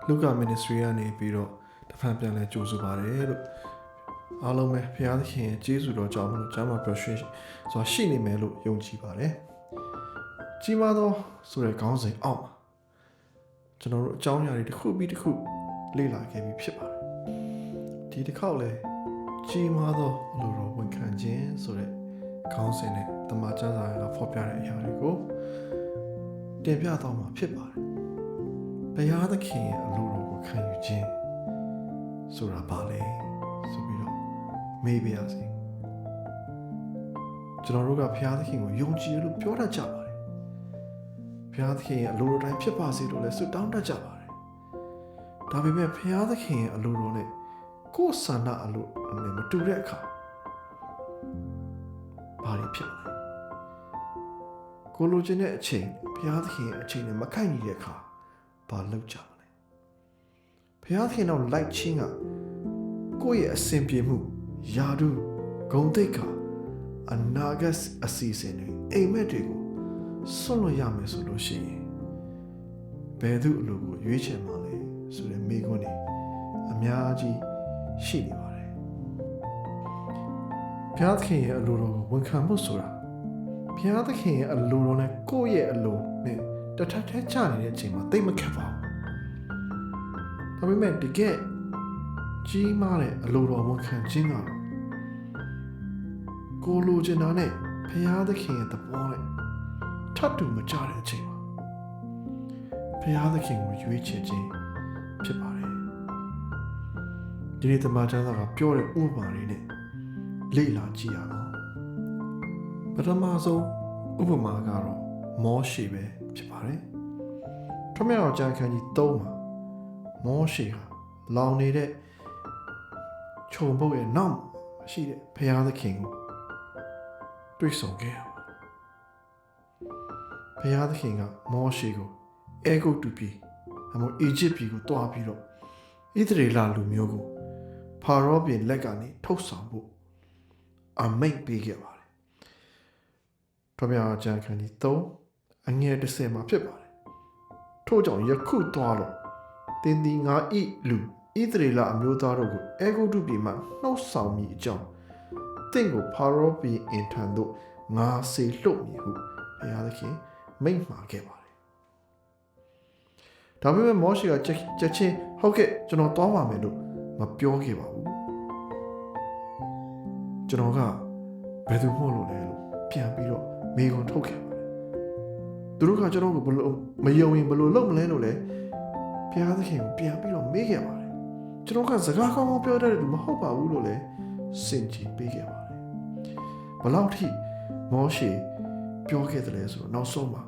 လူက ministry ကနေပြီးတော့တဖန်ပြန်လဲကြိုးစားပါတယ်လို့အားလုံးပဲဘုရားသခင်ရဲ့ကျေးဇူးတော်ကြောင့်မလို့ကျမ်းမာပျော်ရွှင်ဆိုတာရှိနေမယ်လို့ယုံကြည်ပါတယ်ကြီးမားသောဆိုတဲ့ခေါင်းစဉ်အောက်မှာကျွန်တော်တို့အကြောင်းအရာတွေတစ်ခုပြီးတစ်ခုလေ့လာခဲ့ပြီးဖြစ်ပါတယ်ဒီတစ်ခေါက်လဲကြီးမားသောအလိုတော်ဝန်ခံခြင်းဆိုတဲ့ခေါင်းစဉ်နဲ့တမန်ကျမ်းစာကဖော်ပြတဲ့အရာတွေကိုတင်ပြတော့မှာဖြစ်ပါတယ်ဘုရားသခင်ရဲ့အလိုတော်ကိုခံယူခြင်းဆိုတာဘာလဲဆိုပြီးတော့မေးပါရစေကျွန်တော်တို့ကဘုရားသခင်ကိုယုံကြည်လို့ပြောတတ်ကြပါတယ်ဘုရားသခင်ရဲ့အလိုတော်တိုင်းဖြစ်ပါစေလို့လည်းဆုတောင်းတတ်ကြပါတယ်ဒါပေမဲ့ဘုရားသခင်ရဲ့အလိုတော်နဲ့ကိုယ်ဆန္ဒအလိုနဲ့မတူတဲ့အခါဘာတွေဖြစ်လဲကိုလိုချင်တဲ့အချိန်ဘုရားသခင်ရဲ့အချိန်နဲ့မကိုက်ညီတဲ့အခါဘာလုပ်ကြမလဲဘုရားသခင်တော့လိုက်ချင်းကကိုယ့်ရဲ့အစဉ်ပြေမှုယာတုဂုဏ်သိက္ခာအနာဂတ်အစီအစဉ်တွေအိမ်မက်တွေကိုဆွလို့ရမယ်ဆိုလို့ရှိရင်ဘယ်သူအလိုကိုရွေးချယ်မှာလဲဆိုတဲ့မိကွန်းတွေအများကြီးရှိနေပါတယ်ဘုရားသခင်ရဲ့အလိုတော်ကိုဝန်ခံဖို့ဆိုတာဘုရားသခင်ရဲ့အလိုတော်နဲ့ကိုယ့်ရဲ့အလိုနဲ့တထက်ထဲချနေတဲ့အချိန်မှာသိမခက်ပါဘူးဒါပေမဲ့တကယ်ကြီးမားတဲ့အလိုတော်ဝန်ခံခြင်းကတော့ကိုလိုချင်တာနဲ့ဘုရားသခင်ရဲ့သဘောနဲ့ထပ်တူမကြတဲ့အချိန်မှာဘုရားသခင်ကိုရွေးချယ်ခြင်းဖြစ်ပါတယ်ဒီနေ့တမန်ကျမ်းစာကပြောတဲ့ဥပမာလေးနဲ့လေ့လာကြည့်ရအောင်ပထမဆုံးဥပမာကတော့မောရှေပဲဖြစ်ပါတယ်ထမြောက်ကျမ်းခန်းကြီး3မှာမောရှေဟာလောင်နေတဲ့ခြုံပုတ်ရဲ့နောက်ရှိတဲ့ဘုရားသခင်ကိုတွေ့ဆုံခဲ့ရပါတယ်ဘုရားသခင်ကမောရှေကိုအဲဂုတ္တုပြည်အမေအီဂျစ်ပြည်ကိုတွားပြီးတော့ဣသရေလလူမျိုးကိုဖာရောပြည်လက်ကနေထုတ်ဆောင်ဖို့အမိန့်ပေးခဲ့ပါတယ်ထမြောက်ကျမ်းခန်းကြီး3အငယ်10မှာဖြစ်ပါတယ်ထို့ကြောင့်ယခုတွားတော့သင်သည်ငါဤလူဣသရေလအမျိုးသားတို့ကိုအဲဂုတ္တုပြည်မှနှုတ်ဆောင်မည်အကြောင်းသင်ကိုဖာရောပြည်အင်ထံသို့ငါစေလွှတ်မည်ဟုဘုရားသခင်မိန့်မှာခဲ့ပါတယ်ဒါပေမဲ့မောရှေကချက်ချင်းဟုတ်ကဲ့ကျွန်တော်သွားပါမယ်လို့မပြောခဲ့ပါဘူးကျွန်တော်ကဘယ်သူမှလို့လဲလို့ပြန်ပြီးတော့မေးခွန်းထုတ်ခဲ့ပါတယ်သူတို့ကကျွန်တော်ကိုဘယ်လိုမယုံရင်ဘယ်လိုလုပ်မလဲလို့လဲဘုရားသခင်ကိုပြန်ပြီးတော့မေးခဲ့ပါတယ်ကျွန်တော်ကစကားကောင်းကောင်းပြောတတ်တယ်လို့မဟုတ်ပါဘူးလို့လည်းစင်ကြည်ပေးခဲ့ပါတယ်ဘယ်လောက်ထိမောရှေပြောခဲ့တယ်လဲဆိုတော့နောက်ဆုံးမှာ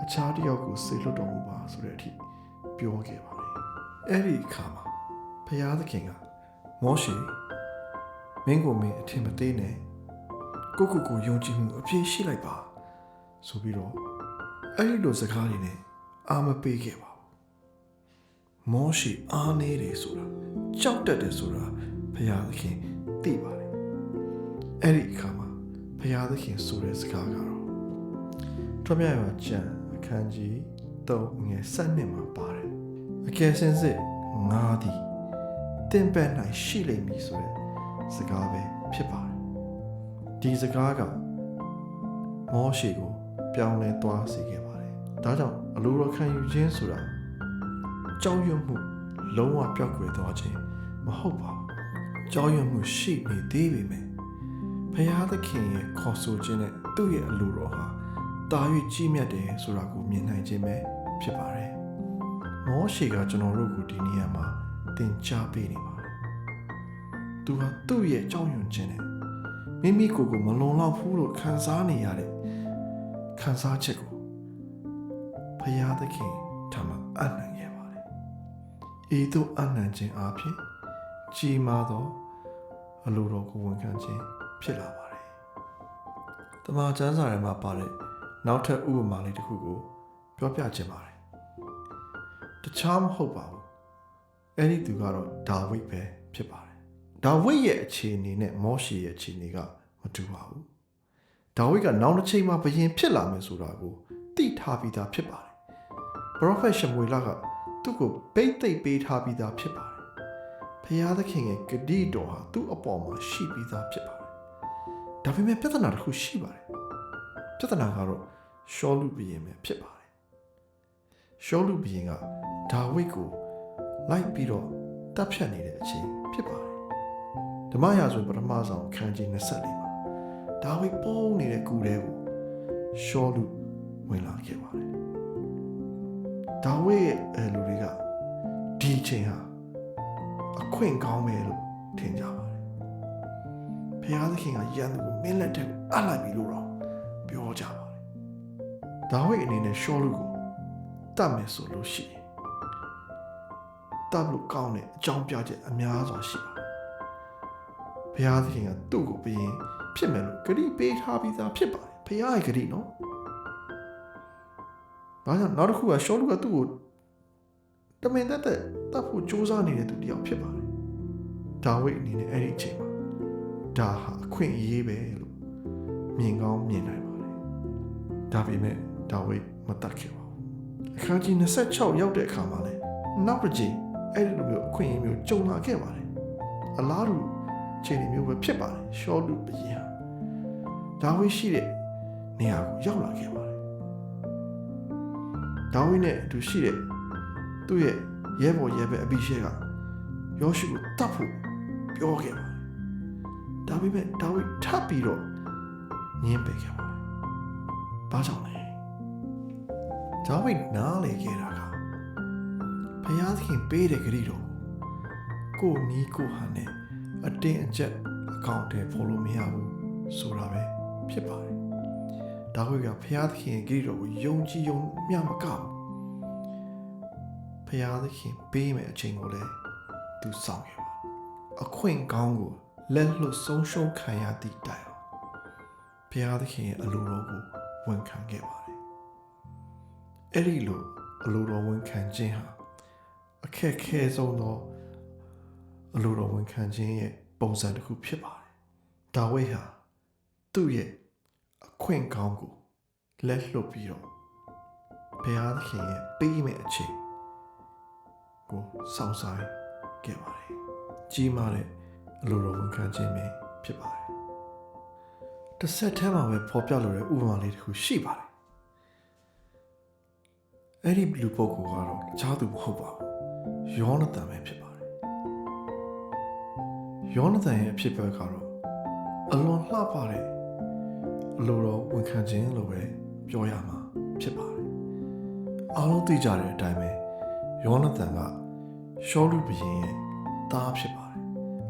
အခြားတစ်ယောက်ကိုစေလွှတ်တော်မူပါဆိုတဲ့အထိပြောခဲ့ပါတယ်အဲ့ဒီအခါမှာဘုရားသခင်ကမောရှေမင်းကိုမင်းအထင်မသေးနဲ့ကိုယုံကြည်မှုအပြည့်ရှိလိုက်ပါဆိုပြီးတော့အဲ့ဒီလိုစကားတွေနဲ့အာမပေးခဲ့ပါဘူးမောရှေအားနေတယ်ဆိုတာကြောက်တတ်တယ်ဆိုတာဘုရားသခင်သိပါတယ်အဲ့ဒီအခါမှာဘုရားသခင်ဆိုတဲ့စကားကတော့ထွမြောက်ရာကျမ်းအခန်းကြီး3ငယ်7မှာပါတယ်အကယ်စင်စစ်ငါသည်တင်ပန်း၌ရှိလိမ့်မည်ဆိုတဲ့စကားပဲဖြစ်ပါတယ်ဒီစကားကမောရှေကိုပြောင်းလဲသွားစေခဲ့ပါတယ်ဒါကြောင့်အလိုတော်ခံယူခြင်းဆိုတာကြောက်ရွံ့မှုလုံးဝပျောက်ကွယ်သွားခြင်းမဟုတ်ပါဘူးကြောက်ရွံ့မှုရှိနေသေးပေမဲ့ဘုရားသခင်ရဲ့ခေါ်ဆိုခြင်းနဲ့သူ့ရဲ့အလိုတော်ဟာတာ၍ကြီးမြတ်တယ်ဆိုတာကိုမြင်နိုင်ခြင်းပဲဖြစ်ပါတယ်မောရှေကကျွန်တော်တို့ကိုဒီနေရာမှာသင်ကြားပေးနေပါတယ်သူဟာသူ့ရဲ့ကြောက်ရွံ့ခြင်းနဲ့မိမိကိုယ်ကိုမလုံလောက်ဘူးလို့ခံစားနေရတဲ့ခံစားချက်ကိုဘုရားသခင်ထံမှာအနံ့ခဲ့ပါတယ်ဤသို့အနံ့ခြင်းအပြင်ကြီးမားသောအလိုတော်ကိုဝန်ခံခြင်းဖြစ်လာပါတယ်တမန်ကျမ်းစာထဲမှာပါတဲ့နောက်ထပ်ဥပမာလေးတစ်ခုကိုပြောပြခြင်းပါတယ်တခြားမဟုတ်ပါဘူးအဲ့ဒီသူကတော့ဒါဝိဒ်ပဲဖြစ်ပါတယ်ဒါဝိဒ်ရဲ့အခြေအနေနဲ့မောရှေရဲ့အခြေအနေကမတူပါဘူးဒါဝိဒ်ကနောက်တစ်ချိန်မှာဘုရင်ဖြစ်လာမယ်ဆိုတာကိုသိထားပြီးသားဖြစ်ပါတယ်ပရောဖက်ရှမွေလက သူ့ကိုပိတ်သိပ်ပေးထားပြီးသားဖြစ်ပါတယ်ဖျားသခင်ရဲ့ဂတိတော်ဟာသူ့အပေါ်မှာရှိပြီးသားဖြစ်ပါတယ်ဒါပေမဲ့ပြဿနာတစ်ခုရှိပါတယ်ပြဿနာကတော့ရှောလုဘုရင်ပဲဖြစ်ပါတယ်ရှောလုဘုရင်ကဒါဝိဒ်ကိုလိုက်ပြီးတော့တပ်ဖြတ်နေတဲ့အချိန်ဖြစ်ပါတယ်ဓမ္မရာဇဝင်ပထမဆုံးခန်းကြီး24မှာဒါဝိဒ်ပုံနေတဲ့ကူတဲကိုရှောလုဝင်လာခဲ့ပါတယ်ဒါဝိဒ်ရဲ့လူတွေကဒီအချိန်ဟာအခွင့်ကောင်းပဲလို့ထင်ကြပါတယ်ဘုရားသခင်ကရန်သူကိုမင်းလက်ထက်ကိုအပ်လိုက်ပြီလို့တော့ပြောကြပါတယ်ဒါဝိဒ်အနေနဲ့ရှောလုကိုတတ်မယ်ဆိုလို့ရှိရင်တတ်လို့ကောင်းတဲ့အကြောင်းပြချက်အများစွာရှိပါတယ်ဘုရားသခင်ကသူ့ကိုဘရင်ဖြစ်မယ်လို့ဂရုပေးထားပြီးသားဖြစ်ပါတယ်ဘုရားရဲ့ဂရုနော်ဘာကြောင့်နောက်တစ်ခုကရှောလုကသူ့ကိုတမင်တတ်ဖို့ကြိုးစားနေတဲ့သူတယောက်ဖြစ်ပါတယ်ဒါဝိဒ်အနေနဲ့အဲ့ဒီအချိန်မှာဒါဟာအခွင့်အရေးပဲလို့မြင်ကောင်းမြင်နိုင်ပါတယ်ဒါပေမဲ့ဒါဝိဒ်မတတ်ခဲ့ပါဘူးအခန်းကြီး26ရောက်တဲ့အခါမှာလဲနောက်တစ်ချိန်အဲ့ဒီလိုမျိုးအခွင့်အရေးမျိုးကြုံလာခဲ့ပါတယ်အလားတူခြေနေမျိုးပဲဖြစ်ပါတယ်ရှောလုဘုရင်ဟာဒါဝိဒ်ရှိတဲ့နေရာကိုရောက်လာခဲ့ပါတယ်ဒါဝိဒ်နဲ့အတူရှိတဲ့သူ့ရဲ့ရဲဘော်ရဲဘက်အဘိရှဲကယောရှုကိုတတ်ဖို့ပြောခဲ့ပါတယ်ဒါပေမဲ့ဒါဝိဒ်ထပ်ပြီးတော့ညှင်းပယ်ခဲ့ပါတယ်ဘာကြောင့်လဲဒါဝိဒ်နားလေခဲ့တာကဘုရားသခင်ပေးတဲ့ဂရုတော်ကိုနီးကိုဟန်နဲ့အတင်းအကျပ်အကောင့်ထဲဖော်လို့မရဘူးဆိုတာပဲဖြစ်ပါတယ်ဒါဝိဒ်ကဘုရားသခင်ဂရုတော်ကိုယုံကြည်ယုံမျှမကဘူးဘုရားသခင်ပေးမယ်အချိန်ကိုလည်းသူစောင့်ခဲ့ပါအခွင့်ကောင်းကိုလက်လွတ်ဆုံးရှုံးခံရသည့်တိုင်အောင်ဘုရားသခင်ရဲ့အလိုတော်ကိုဝန်ခံခဲ့ပါတယ်အဲ့ဒီလိုအလိုတော်ဝန်ခံခြင်းဟာအခက်ခဲဆုံးသောအလိုတော်ဝန်ခံခြင်းရဲ့ပုံစံတစ်ခုဖြစ်ပါတယ်ဒါဝိဒ်ဟာသူ့ရဲ့အခွင့်ကောင်းကိုလက်လွတ်ပြီးတော့ဘုရားသခင်ရဲ့ပေးမယ့်အချိန်ကိုစောင့်ဆိုင်ခဲ့ပါတယ်ကြီးမားတဲ့အလိုတော်ဝန်ခံခြင်းပဲဖြစ်ပါတယ်တစ်ဆက်တည်းမှာပဲပေါ်ပြလိုတဲ့ဥပမာလေးတစ်ခုရှိပါတယ်အဲ့ဒီလူပုဂ္ဂိုလ်ကတော့ခြားသူမဟုတ်ပါဘူးယောနသန်ပဲဖြစ်ပါတယ်ယောနသန်ရဲ့အဖြစ်ပဲကတော့အလွန်လှပတဲ့အလိုတော်ဝန်ခံခြင်းလို့ပဲပြောရမှာဖြစ်ပါတယ်အားလုံးသိကြတဲ့အတိုင်းပဲယောနသန်ကရှောလုဘုရင်ရဲ့သားဖြစ်ပါတယ်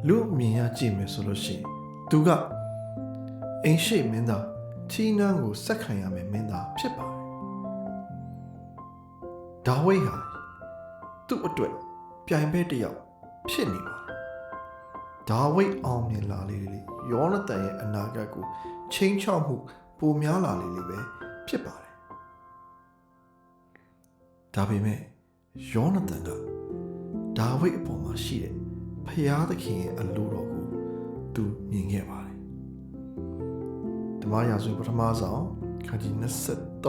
လူအမြင်ရကြည့်မယ်ဆိုလို့ရှိရင်သူကအိမ်ရှိမင်းသားချီးနှမ်းကိုစက်ခံရမယ်မင်းသားဖြစ်ပါတယ်ဒါဝိဒ်ဟာသူ့အတွက်ပြိုင်ဘက်တစ်ယောက်ဖြစ်နေပါတယ်ဒါဝိဒ်အောင်မြင်လာလေလေယောနသန်ရဲ့အနာဂတ်ကိုချိန်ချောက်မှုပိုများလာလေလေပဲဖြစ်ပါတယ်ဒါပေမဲ့ယောနသန်ကဒါဝိဒ်အပေါ်မှာရှိတဲ့ဖျားသခင်ရဲ့အလိုတော်ကိုသူမြင်ခဲ့ပါတယ်ဓမ္မရာဇဝင်ပထမဆုံးခန်းကြီး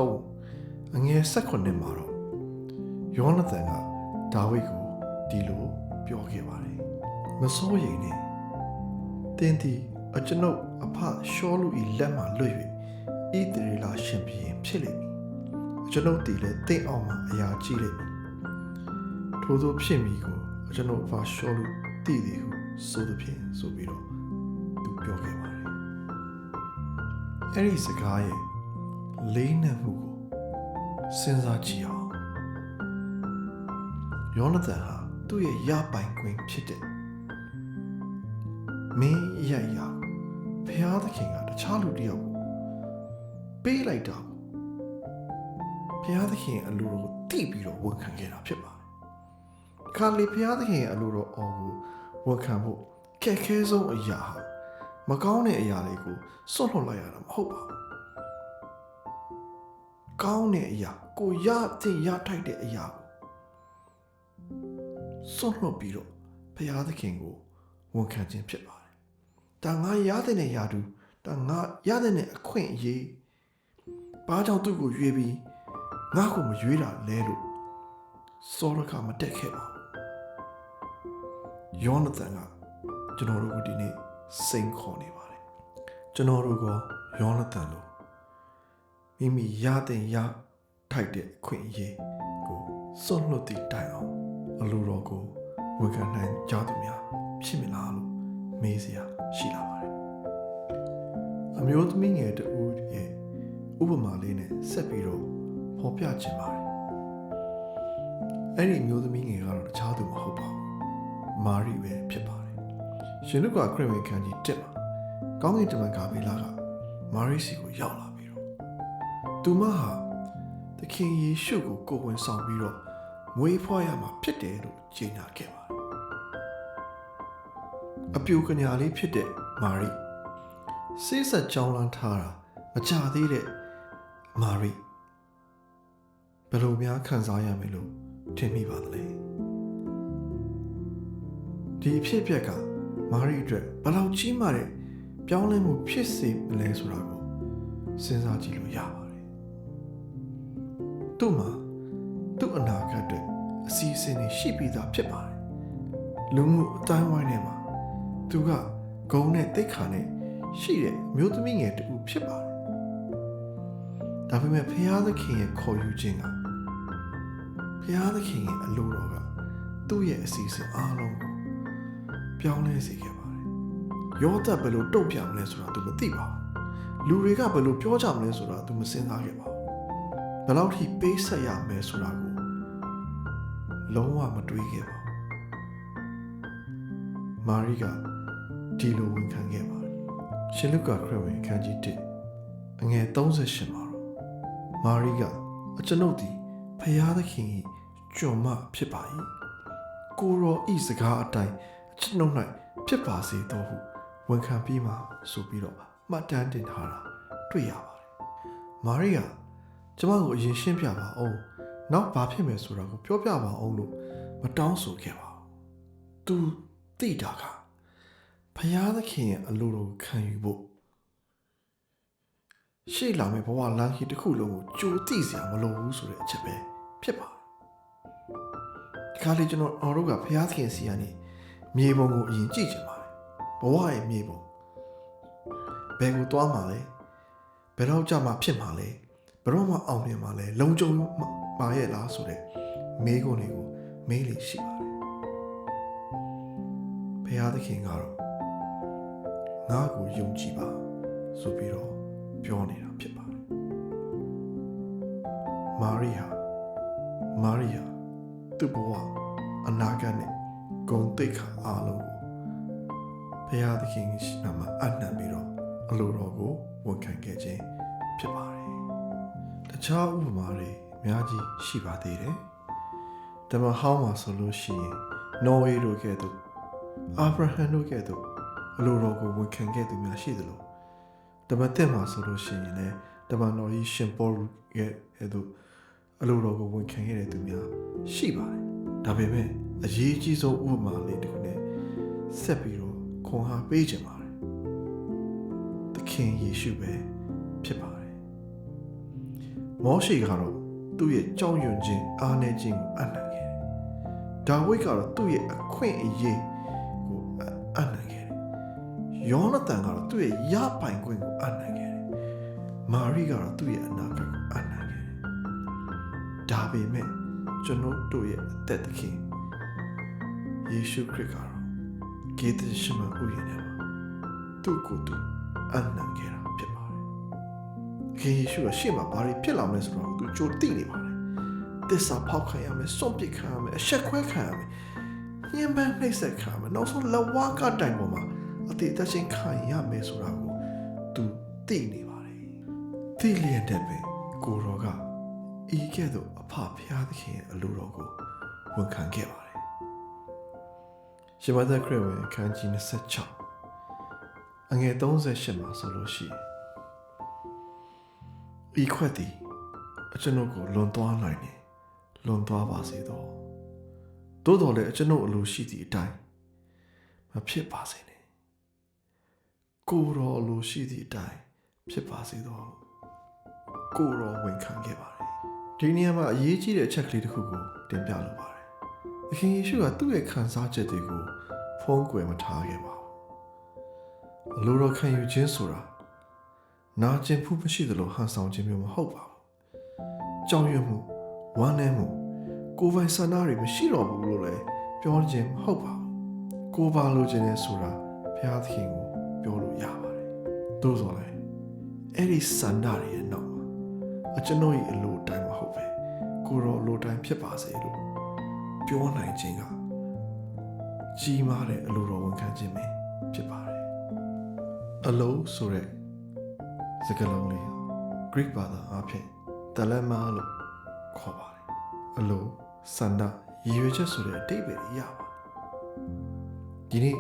23အငယ်18မှာတော့ယောနသန်ကဒါဝိဒ်ကိုဒီလိုပြောခဲ့ပါတယ်မစိုးရိမ်နဲ့တင်းသည်အကျွန်ုပ်အဖရှောလု၏လက်မှလွတ်၍ဣသရေလရှင်ဘုရင်ဖြစ်လိမ့်မည်အကျွန်ုပ်သည်လည်းတင့်အောင်မှအရာကြီးလိမ့်မည်ထို့သောဖြစ်မည်ကိုအကျွန်ုပ်အဖရှောလုသိသည်ဟုဆိုသဖြင့်ဆိုပြီးတော့သူပြောခဲ့ပါတယ်အဲ့ဒီစကားရဲ့လေးနက်မှုကိုစဉ်းစားကြည့်အောင်ယောနသန်ဟာသူ့ရဲ့ရပိုင်ခွင့်ဖြစ်တဲ့မင်းရရဘုရားသခင်ကတခြားလူတစ်ယောက်ကိုပေးလိုက်တာဘုရားသခင်အလိုတော်ကိုတိပြီးတော့ဝန်ခံခဲ့တာဖြစ်ပါတယ်ခါလီဘုရားသခင်ရဲ့အလိုတော်အော်ကိုဝန်ခံဖို့ခက်ခဲဆုံးအရာဟာမကောင်းတဲ့အရာတွေကိုစွန့်လွတ်လိုက်ရတာမဟုတ်ပါဘူးကောင်းတဲ့အရာကိုရတဲ့ရထိုက်တဲ့အရာကိုစွန့်လွတ်ပြီးတော့ဘုရားသခင်ကိုဝန်ခံခြင်းဖြစ်ပါတယ်ဒါငါရတဲ့ရာတူဒါငါရတဲ့အခွင့်အရေးဘာကြောင့်သူ့ကိုရွေးပြီးငါ့ကိုမရွေးတာလဲလို့ စောရကမတက်ခဲ့ပါဘူးယောနသန်ကကျွန်တော်တို့ကိုဒီနေ့စိန်ခေါ်နေပါတယ်ကျွန်တော်တို့ကယောနသန်လို့မိမိရတဲ့ရထိုက်တဲ့အခွင့်အရေးကိုစွန့်လွတ်သည့်တိုင်အောင်အလိုတော်ကိုဝန်ခံနိုင်ကြသူများဖြစ်မလားလို့မေးစရာရှိလာပါတယ်အမျိုးသမီးငယ်တူရဲ့ဥပမာလေးနဲ့ဆက်ပြီးတော့ဖော်ပြချင်ပါတယ်အဲ့ဒီအမျိုးသမီးငယ်ကတော့တခြားသူမဟုတ်ပါဘူးမာရီပဲဖြစ်ပါတယ်ရှင်လုကာခရစ်ဝင်ခန်းကြီး1မှာကောင်းကင်တမန်ဂါဘရီလာကမာရီစီကိုရောက်လာပြီးတော့သူမဟာသခင်ယေရှုကိုကိုယ်ဝင်ဆောင်ပြီးတော့မွေးဖွားရမှာဖြစ်တယ်လို့ကြေညာခဲ့ပါတယ်အပြူကညာလေးဖြစ်တဲ့မာရီစိတ်ဆက်ကြောင်းလန်းထားတာမကြသေးတဲ့မာရီဘယ်လိုများခံစားရမလဲလို့ထင်မိပါသလဲဒီအဖြစ်အပျက်ကမာရီအတွက်ဘယ်လောက်ကြီးမားတဲ့ပြောင်းလဲမှုဖြစ်စေမလဲဆိုတာကိုစဉ်းစားကြည့်လို့ရပါတယ်သူ့မှာသူ့အနာဂတ်အတွက်အစီအစဉ်တွေရှိပြီးသားဖြစ်ပါတယ်လူမှုအတိုင်းဝိုင်းထဲမှာသူကဂုဏ်နဲ့တိတ်ခါနဲ့ရှိတဲ့မျိုးသမီးငယ်တူဖြစ်ပါတယ်ဒါပေမဲ့ဖခင်သခင်ရဲ့ခေါ်ယူခြင်းကဖခင်သခင်ရဲ့အလိုတော်ကသူ့ရဲ့အစီအစဉ်အားလုံးကိုပြောင်းလဲစေခဲ့ပါတယ်ယောသပ်ဘယ်လိုတုံ့ပြန်မလဲဆိုတာသူမသိပါဘူးလူတွေကဘယ်လိုပြောကြမလဲဆိုတာသူမစဉ်းစားခဲ့ပါဘူးဘယ်လောက်ထိပေးဆက်ရမယ်ဆိုတာကိုလုံးဝမတွေးခဲ့ပါဘူးမာရီကဒီလိုဝန်ခံခဲ့ပါတယ်ရှင်လုကာခရစ်ဝင်အခန်းကြီး1အငယ်38မှာတော့မာရီကအကျွန်ုပ်သည်ဖခင်သခင်၏ကျွန်မဖြစ်ပါ၏ကိုရောဤစကားအတိုင်းအကျွန်ုပ်၌ဖြစ်ပါစေသောဟုဝန်ခံပြီးမှဆိုပြီးတော့မှတ်တမ်းတင်ထားတာတွေ့ရပါတယ်မာရီကကျမကိုအရင်ရှင်းပြပါအောင်နောက်ဘာဖြစ်မယ်ဆိုတာကိုပြောပြပါအောင်လို့မတောင်းဆိုခဲ့ပါဘူးသူသိတာကဖခင်သခင်ရဲ့အလိုတော်ခံယူဖို့ရှေ့လာမယ့်ဘဝလမ်းခီတစ်ခုလုံးကိုကြိုသိစရာမလိုဘူးဆိုတဲ့အချက်ပဲဖြစ်ပါတယ်ဒီခါလေးကျွန်တော်တို့ကဖခင်သခင်စီကနေမြေပုံကိုအရင်ကြည့်ချင်ပါတယ်ဘဝရဲ့မြေပုံဘယ်ကိုသွားမှာလဲဘယ်တော့ကြမှာဖြစ်မှာလဲဘယ်တော့မှအောင်မြင်မှာလဲလုံခြုံမှာရဲ့လားဆိုတဲ့မေးခွန်းတွေကိုမေးလို့ရှိပါတယ်ဖခင်သခင်ကတော့ငါ့ကိုယုံကြည်ပါဆိုပြီးတော့ပြောနေတာဖြစ်ပါတယ်မာရီယာသူ့ဘဝအနာဂတ်နဲ့ဂုဏ်သိက္ခာအားလုံးကိုဘုရားသခင်ရှိနာမှာအနံ့ပြီးတော့အလိုတော်ကိုဝန်ခံခဲ့ခြင်းဖြစ်ပါတယ်တခြားဥပမာတွေအများကြီးရှိပါသေးတယ်ဓမ္မဟောင်းမှာဆိုလို့ရှိရင်နော်ဝေတို့ကဲ့သို့အာဗြဟံတို့ကဲ့သို့အလိုတော်ကိုဝန်ခံခဲ့သူများရှိသလိုဓမ္မသစ်မှာဆိုလို့ရှိရင်လည်းဓမ္မတော်ကြီးရှင်ပေါလုရဲ့အဲ့သို့အလိုတော်ကိုဝန်ခံခဲ့တဲ့သူများရှိပါတယ်ဒါပေမဲ့အရေးကြီးဆုံးဥပမာလေးတစ်ခုနဲ့ဆက်ပြီးတော့ခွန်အားပေးခြင်းပါတယ်သခင်ယေရှုပဲဖြစ်ပါတယ်မောရှေကတော့သူ့ရဲ့ကြောက်ရွံ့ခြင်းအားနည်းခြင်းကိုအနှံ့ခဲ့တယ်ဒါဝိဒ်ကတော့သူ့ရဲ့အခွင့်အရေးကိုအနှံ့ခဲ့တယ်ယောနသန်ကတော့သူ့ရဲ့ရပိုင်ခွင့်ကိုအနှံ့ခဲ့တယ်မာရိကတော့သူ့ရဲ့အနာဂတ်ကိုအနှံ့ခဲ့တယ်ဒါပေမဲ့ကျွန်တော်တို့ရဲ့အသက်သခင်ယေရှုခရစ်ကတော့ဂေသရှမန်ဥယျာဉ်ထဲမှာသူ့ကိုယ်သူအနှံ့ခဲ့တာဖြစ်ပါတယ်ခင်ယေရှုကရှေ့မှာဘာတွေဖြစ်လာမလဲဆိုတော့သူကြိုသိနေပါတယ်သစ္စာဖောက်ခံရမယ်စွန့်ပစ်ခံရမယ်အဆက်ခွဲခံရမယ်ညှဉ်းပန်းနှိပ်စက်ခံရမယ်နောက်ဆုံးလက်ဝါးကတိုင်ပေါ်မှာအသေးသက်ရှင်ခံရမယ်ဆိုတာကိုသူသိနေပါတယ်သိလျက်တဲ့ပဲကိုရောကဤကဲ့သို့အဖဖျားသခင်ရဲ့အလိုတော်ကိုဝန်ခံခဲ့ပါတယ်ရှင်မသက်ခရစ်ဝင်အခန်းကြီး26အငယ်38မှာဆိုလို့ရှိရင်ဤခွက်သည်အကျွန်ုပ်ကိုလွန်သွားနိုင်တယ်လွန်သွားပါစေတော့သို့တော်လည်းအကျွန်ုပ်အလိုရှိသည့်အတိုင်းမဖြစ်ပါစေနဲ့ကိုယ်တော်အလိုရှိသည့်အတိုင်းဖြစ်ပါစေတော့ကိုယ်တော်ဝန်ခံခဲ့ပါတယ် ဒီနေရာမှာအရေးကြီးတဲ့အချက်ကလေးတစ်ခုကိုတင်ပြလိုပါတယ်။သခင်ယေရှုကသူ့ရဲ့ခံစားချက်တွေကိုဖုံးကွယ်မထားခဲ့ပါဘူး။အလိုတော်ခံယူခြင်းဆိုတာနာကျင်မှုမရှိသလိုဟန်ဆောင်ခြင်းမျိုးမဟုတ်ပါဘူး။ကြောက်ရွံ့မှုဝမ်းနည်းမှုကိုယ်ပိုင်ဆန္ဒတွေမရှိတော့ဘူးလို့လည်းပြောခြင်းမဟုတ်ပါဘူး။ကိုယ်ပါလိုချင်တဲ့ဆိုတာဘုရားသခင်ကိုပြောလို့ရပါတယ်။သို့သော်လည်းအဲ့ဒီဆန္ဒတွေရဲ့နောက်မှာကျွန်တော်ရဲ့အလိုတိုင်းမဟုတ်ပဲကိုရောအလိုတိုင်းဖြစ်ပါစေလို့ပြောနိုင်ခြင်းကကြီးမားတဲ့အလိုတော်ဝန်ခံခြင်းပဲဖြစ်ပါတယ်။အလိုဆိုတဲ့စကားလုံးလေး Greek ဘာသာအားဖြင့်တလက်မာလို့ခေါ်ပါတယ်။အလိုဆန္ဒရည်ရွယ်ချက်ဆိုတဲ့အဓိပ္ပာယ်ရပါတယ်။ဒီနေ့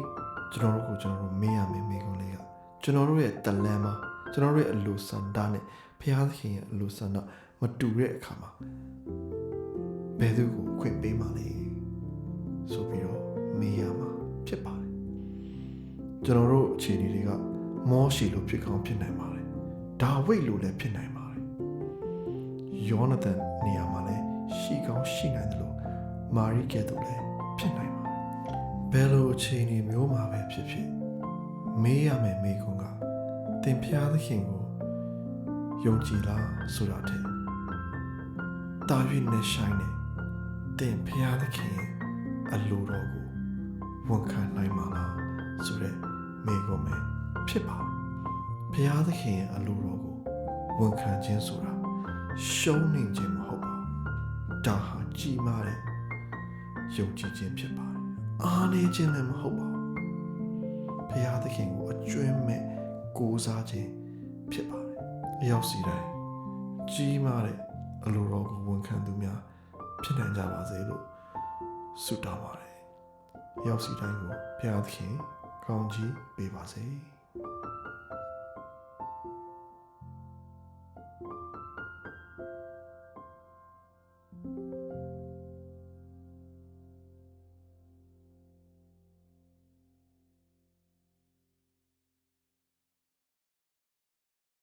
ကျွန်တော်တို့မေးရမယ့်မေးခွန်းလေးကကျွန်တော်တို့ရဲ့တလက်မာကျွန်တော်တို့ရဲ့အလိုဆန္ဒနဲ့ဘုရားသခင်ရဲ့အလိုဆန္ဒမတူတဲ့အခါမှာဘယ်သူကိုခွင့်ပေးမှလဲဆိုပြီးတော့မေးရမှာဖြစ်ပါတယ်ကျွန်တော်တို့အခြေအနေတွေကမောရှေလိုဖြစ်ကောင်းဖြစ်နိုင်ပါတယ်ဒါဝိတ်လိုလည်းဖြစ်နိုင်ပါတယ်ယောနသန်နေရာမှာလည်းရှိကောင်းရှိနိုင်တယ်လို့မာရိကဲတို့လည်းဖြစ်နိုင်ပါတယ်ဘယ်လိုအခြေအနေမျိုးမှာပဲဖြစ်ဖြစ်မေးရမယ့်မေးခွန်းကသင်ဘုရားသခင်ကိုယုံကြည်လားဆိုတာတည်းတာ၍နဲ့ဆိုင်တဲ့သင်ဘုရားသခင်ရဲ့အလိုတော်ကိုဝန်ခံနိုင်မှာလားဆိုတဲ့မေးခွန်းပဲဖြစ်ပါတယ်ဘုရားသခင်ရဲ့အလိုတော်ကိုဝန်ခံခြင်းဆိုတာရှုံးနေခြင်းမဟုတ်ပါဘူးဒါဟာကြီးမားတဲ့ယုံကြည်ခြင်းဖြစ်ပါတယ်အားနည်းခြင်းလည်းမဟုတ်ပါဘူးဘုရားသခင်ကိုအကျွမ်းမဲ့ကိုးစားခြင်းဖြစ်ပါတယ်အရောက်စီတိုင်းကြီးမားတဲ့အလိုတော်ကိုဝန်ခံသူများဖြစ်နိုင်ကြပါစေလို့ဆုတောင်းပါတယ်အရောက်စီတိုင်းကိုဘုရားသခင်ကောင်းချီးပေးပါစေ